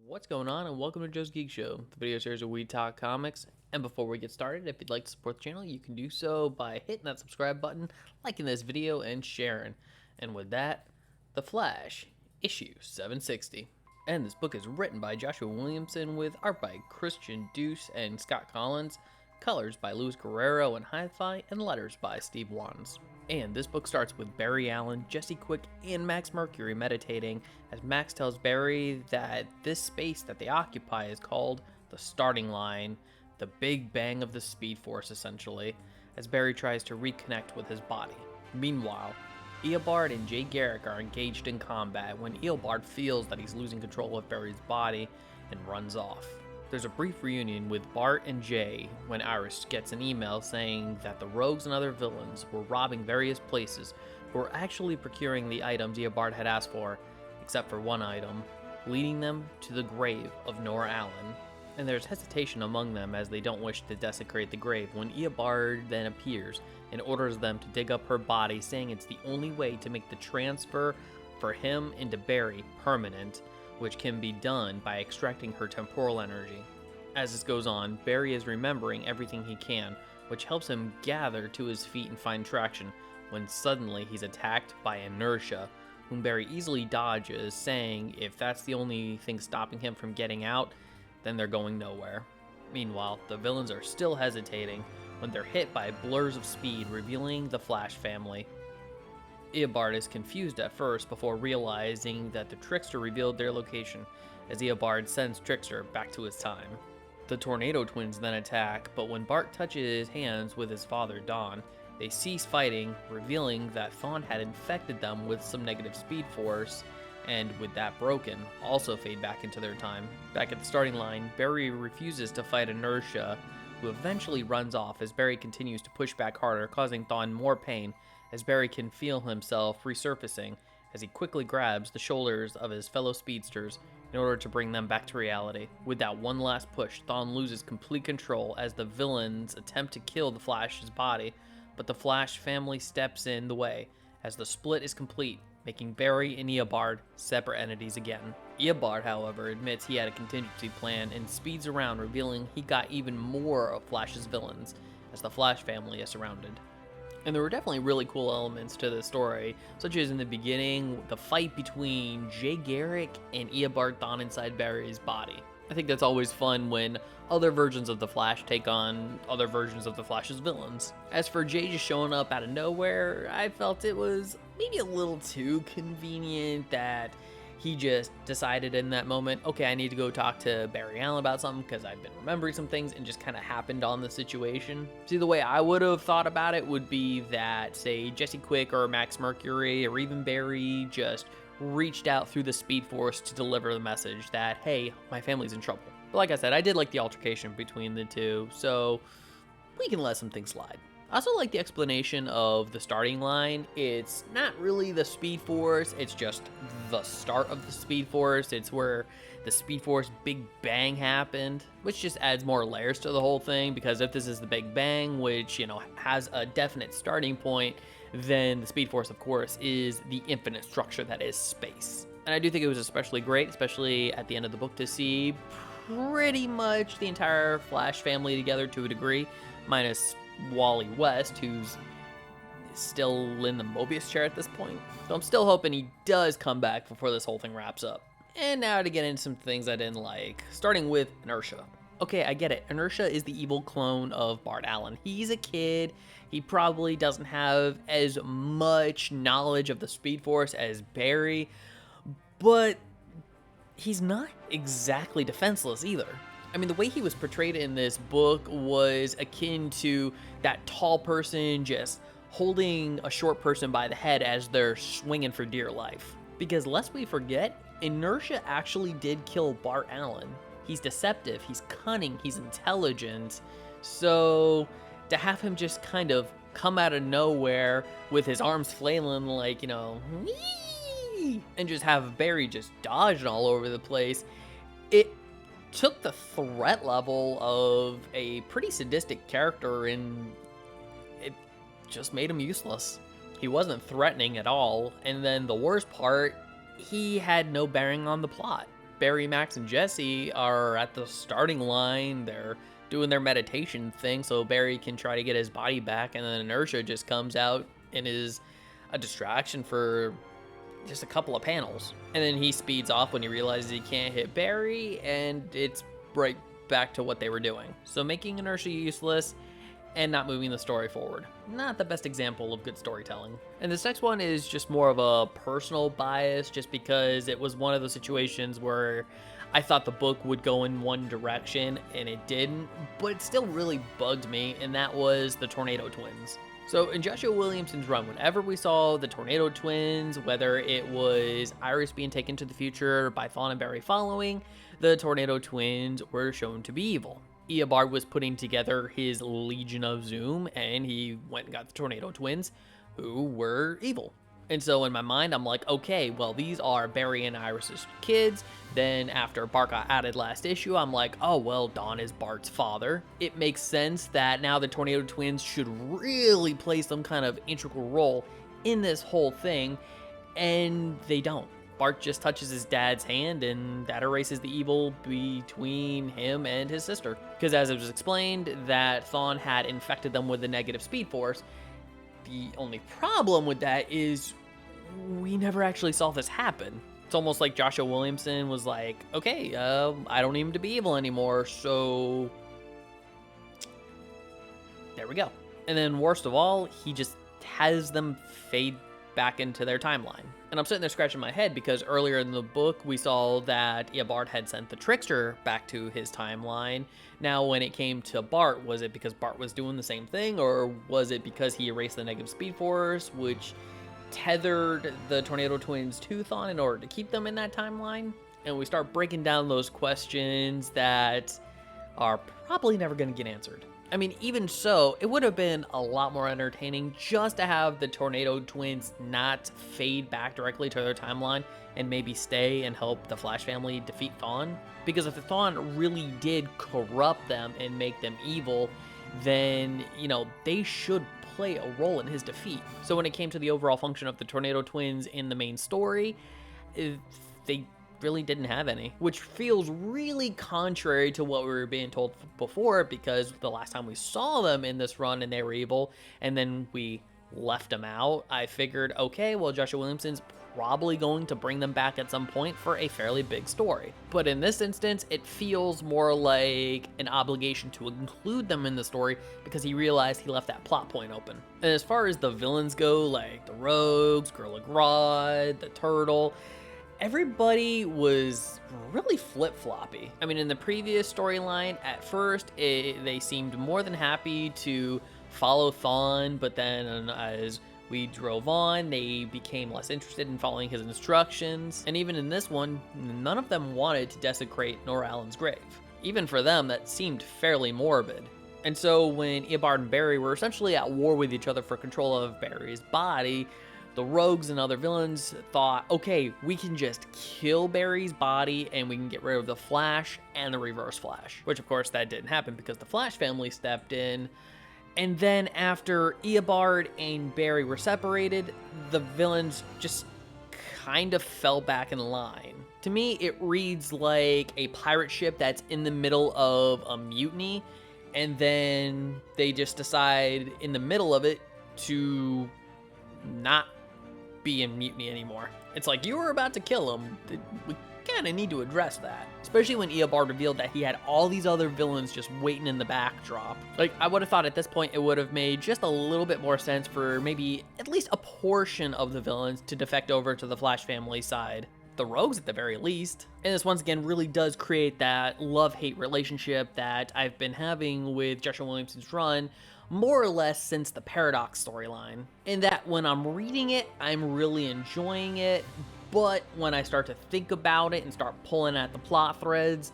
What's going on, and welcome to Joe's Geek Show, the video series where we talk comics. And before we get started, if you'd like to support the channel, you can do so by hitting that subscribe button, liking this video, and sharing. And with that, The Flash, issue 760. And this book is written by Joshua Williamson with art by Christian Deuce and Scott Collins, colors by Luis Guerrero and Hi-Fi, and letters by Steve Wands. And this book starts with Barry Allen, Jesse Quick, and Max Mercury meditating as Max tells Barry that this space that they occupy is called the starting line, the big bang of the Speed Force essentially, as Barry tries to reconnect with his body. Meanwhile, Eobard and Jay Garrick are engaged in combat when Eobard feels that he's losing control of Barry's body and runs off. There's a brief reunion with Bart and Jay when Iris gets an email saying that the rogues and other villains were robbing various places who were actually procuring the items Eobard had asked for, except for one item, leading them to the grave of Nora Allen. And there's hesitation among them as they don't wish to desecrate the grave when Eobard then appears and orders them to dig up her body, saying it's the only way to make the transfer for him into Barry permanent, which can be done by extracting her temporal energy. As this goes on, Barry is remembering everything he can, which helps him gather to his feet and find traction, when suddenly he's attacked by Inertia, whom Barry easily dodges, saying if that's the only thing stopping him from getting out, then they're going nowhere. Meanwhile, the villains are still hesitating when they're hit by blurs of speed, revealing the Flash family. Eobard is confused at first before realizing that the Trickster revealed their location, as Eobard sends Trickster back to his time. The Tornado Twins then attack, but when Bart touches hands with his father Don, they cease fighting, revealing that Thawne had infected them with some negative speed force, and with that broken, also fade back into their time. Back at the starting line, Barry refuses to fight Inertia, who eventually runs off as Barry continues to push back harder, causing Thawne more pain, as Barry can feel himself resurfacing as he quickly grabs the shoulders of his fellow speedsters in order to bring them back to reality. With that one last push, Thawne loses complete control as the villains attempt to kill the Flash's body, but the Flash family steps in the way as the split is complete, making Barry and Eobard separate entities again. Eobard, however, admits he had a contingency plan and speeds around, revealing he got even more of Flash's villains as the Flash family is surrounded. And there were definitely really cool elements to the story, such as in the beginning, the fight between Jay Garrick and Eobard Thawne inside Barry's body. I think that's always fun when other versions of the Flash take on other versions of the Flash's villains. As for Jay just showing up out of nowhere, I felt it was maybe a little too convenient that he just decided in that moment, okay, I need to go talk to Barry Allen about something because I've been remembering some things, and just kind of happened on the situation. See, the way I would have thought about it would be that, say, Jesse Quick or Max Mercury or even Barry just reached out through the Speed Force to deliver the message that, hey, my family's in trouble. But like I said, I did like the altercation between the two, so we can let some things slide. I also like the explanation of the starting line. It's not really the Speed Force, it's just the start of the Speed Force. It's where the Speed Force Big Bang happened, which just adds more layers to the whole thing, because if this is the Big Bang, which, you know, has a definite starting point, then the Speed Force, of course, is the infinite structure that is space. And I do think it was especially great, especially at the end of the book, to see pretty much the entire Flash family together to a degree, minus Wally West, who's still in the Mobius chair at this point. So I'm still hoping he does come back before this whole thing wraps up. And now to get into some things I didn't like, starting with Inertia. Okay, I get it. Inertia is the evil clone of Bart Allen. He's a kid. He probably doesn't have as much knowledge of the Speed Force as Barry, but he's not exactly defenseless either. I mean, the way he was portrayed in this book was akin to that tall person just holding a short person by the head as they're swinging for dear life. Because lest we forget, Inertia actually did kill Bart Allen. He's deceptive, he's cunning, he's intelligent. So to have him just kind of come out of nowhere with his arms flailing like, you know, whee! And just have Barry just dodging all over the place, it took the threat level of a pretty sadistic character and it just made him useless. He wasn't threatening at all, and then the worst part, he had no bearing on the plot. Barry, Max, and Jesse are at the starting line. They're doing their meditation thing so Barry can try to get his body back, and then Inertia just comes out and is a distraction for just a couple of panels. And then he speeds off when he realizes he can't hit Barry, and it's right back to what they were doing. So making Inertia useless and not moving the story forward. Not the best example of good storytelling. And this next one is just more of a personal bias, just because it was one of those situations where I thought the book would go in one direction and it didn't, but it still really bugged me, and that was the Tornado Twins. So in Joshua Williamson's run, whenever we saw the Tornado Twins, whether it was Iris being taken to the future by Thawne and Barry following, the Tornado Twins were shown to be evil. Eobard was putting together his Legion of Zoom, and he went and got the Tornado Twins, who were evil. And so in my mind, I'm like, okay, well, these are Barry and Iris's kids. Then after Bart got added last issue, I'm like, oh, well, Dawn is Bart's father. It makes sense that now the Tornado Twins should really play some kind of integral role in this whole thing, and they don't. Bart just touches his dad's hand, and that erases the evil between him and his sister. Because as it was explained, that Thawne had infected them with the negative Speed Force. The only problem with that is we never actually saw this happen. It's almost like Joshua Williamson was like, okay, I don't need him to be evil anymore, so there we go. And then worst of all, he just has them fade back into their timeline. And I'm sitting there scratching my head because earlier in the book, we saw that Eobard had sent the Trickster back to his timeline. Now, when it came to Bart, was it because Bart was doing the same thing, or was it because he erased the negative Speed Force, which tethered the Tornado Twins to Thawne in order to keep them in that timeline? And we start breaking down those questions that are probably never going to get answered. I mean, even so, it would have been a lot more entertaining just to have the Tornado Twins not fade back directly to their timeline and maybe stay and help the Flash family defeat Thawne. Because if the Thawne really did corrupt them and make them evil, then, you know, they should play a role in his defeat. So when it came to the overall function of the Tornado Twins in the main story, they really didn't have any, which feels really contrary to what we were being told before, because the last time we saw them in this run and they were evil and then we left them out, I figured, okay, well, Joshua Williamson's probably going to bring them back at some point for a fairly big story. But in this instance, it feels more like an obligation to include them in the story because he realized he left that plot point open. And as far as the villains go, like the Rogues, Gorilla Grodd, the Turtle, everybody was really flip-floppy. I mean, in the previous storyline, at first, they seemed more than happy to follow Thawne, but then as we drove on, they became less interested in following his instructions. And even in this one, none of them wanted to desecrate Nora Allen's grave. Even for them, that seemed fairly morbid. And so when Eobard and Barry were essentially at war with each other for control of Barry's body, the Rogues and other villains thought, okay, we can just kill Barry's body and we can get rid of the Flash and the Reverse Flash. Which, of course, that didn't happen because the Flash family stepped in. And then after Eobard and Barry were separated, the villains just kind of fell back in line. To me, it reads like a pirate ship that's in the middle of a mutiny, and then they just decide in the middle of it to not be in mutiny anymore. It's like, you were about to kill him. We kind of need to address that. Especially when Eobard revealed that he had all these other villains just waiting in the backdrop. Like, I would have thought at this point it would have made just a little bit more sense for maybe at least a portion of the villains to defect over to the Flash family side. The Rogues at the very least. And this once again really does create that love-hate relationship that I've been having with Joshua Williamson's run more or less since the Paradox storyline. In that when I'm reading it, I'm really enjoying it, but when I start to think about it and start pulling at the plot threads,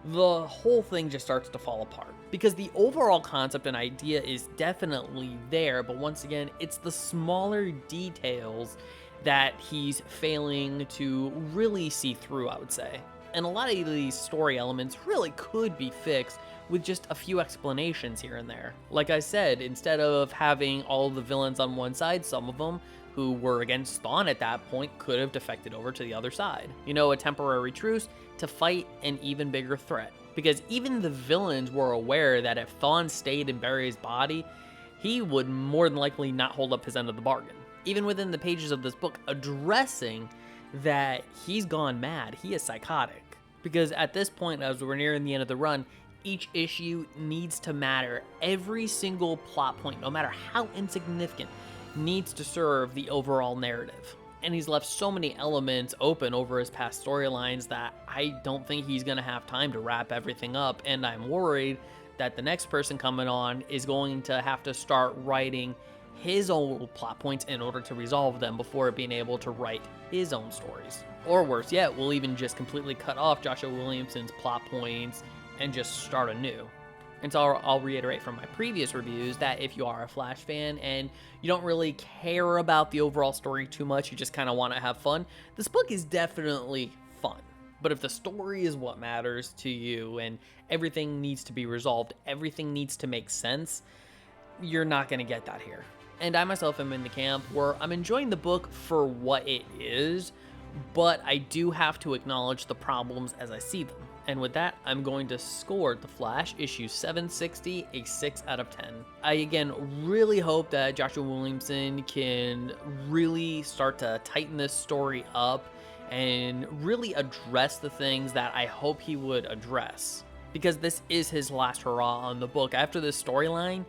the whole thing just starts to fall apart. Because the overall concept and idea is definitely there, but once again, it's the smaller details that he's failing to really see through, I would say. And a lot of these story elements really could be fixed with just a few explanations here and there. Like I said, instead of having all the villains on one side, some of them who were against Thawne at that point could have defected over to the other side. You know, a temporary truce to fight an even bigger threat. Because even the villains were aware that if Thawne stayed in Barry's body, he would more than likely not hold up his end of the bargain. Even within the pages of this book addressing that he's gone mad, he is psychotic. Because at this point, as we're nearing the end of the run, each issue needs to matter. Every single plot point, no matter how insignificant, needs to serve the overall narrative. And he's left so many elements open over his past storylines that I don't think he's going to have time to wrap everything up. And I'm worried that the next person coming on is going to have to start writing his own plot points in order to resolve them before being able to write his own stories. Or worse yet, we'll even just completely cut off Joshua Williamson's plot points and just start anew. And so I'll reiterate from my previous reviews that if you are a Flash fan and you don't really care about the overall story too much, you just kind of want to have fun, this book is definitely fun. But if the story is what matters to you and everything needs to be resolved, everything needs to make sense, you're not going to get that here. And I myself am in the camp where I'm enjoying the book for what it is, but I do have to acknowledge the problems as I see them. And with that, I'm going to score TheFlash issue 760 a 6 out of 10. I again really hope that Joshua Williamson can really start to tighten this story up and really address the things that I hope he would address. Because this is his last hurrah on the book. After this storyline,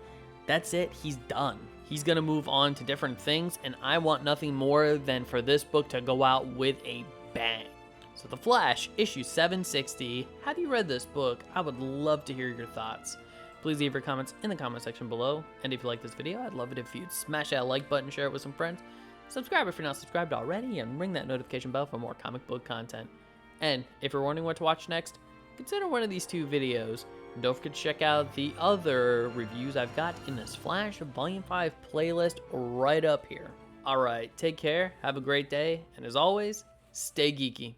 that's it, he's done. He's gonna move on to different things, and I want nothing more than for this book to go out with a bang. So TheFlash, issue 760. Have you read this book? I would love to hear your thoughts. Please leave your comments in the comment section below. And if you like this video, I'd love it if you'd smash that like button, share it with some friends. Subscribe if you're not subscribed already, and ring that notification bell for more comic book content. And if you're wondering what to watch next, consider one of these two videos. And don't forget to check out the other reviews I've got in this Flash Volume 5 playlist right up here. Alright, take care, have a great day, and as always, stay geeky.